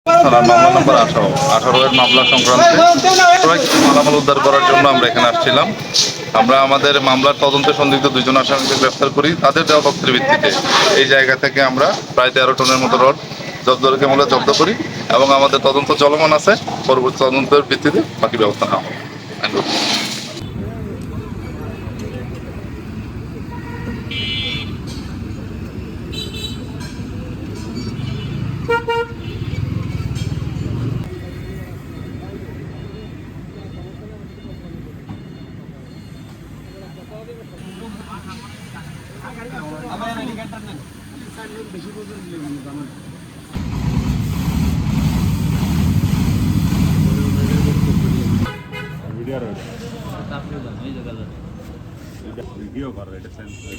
থানার মামলা নম্বর 18 এর মামলা সংক্রান্তে কিছু মালামাল উদ্ধার করার জন্য আমরা এখানে আসছিলাম। আমরা আমাদের মামলার তদন্তে সন্দিগ্ধ 2 জন আসামিকে গ্রেফতার করি। তাদের দেওয়া তথ্যের ভিত্তিতে এই জায়গা থেকে আমরা প্রায় 13 টনের মতো রড জব্দ করি এবং আমাদের তদন্ত চলমান আছে। পরবর্তী তদন্তের ভিত্তিতে বাকি ব্যবস্থা নেওয়া হবে। ভিডিও করে এটা সেন্ড করে।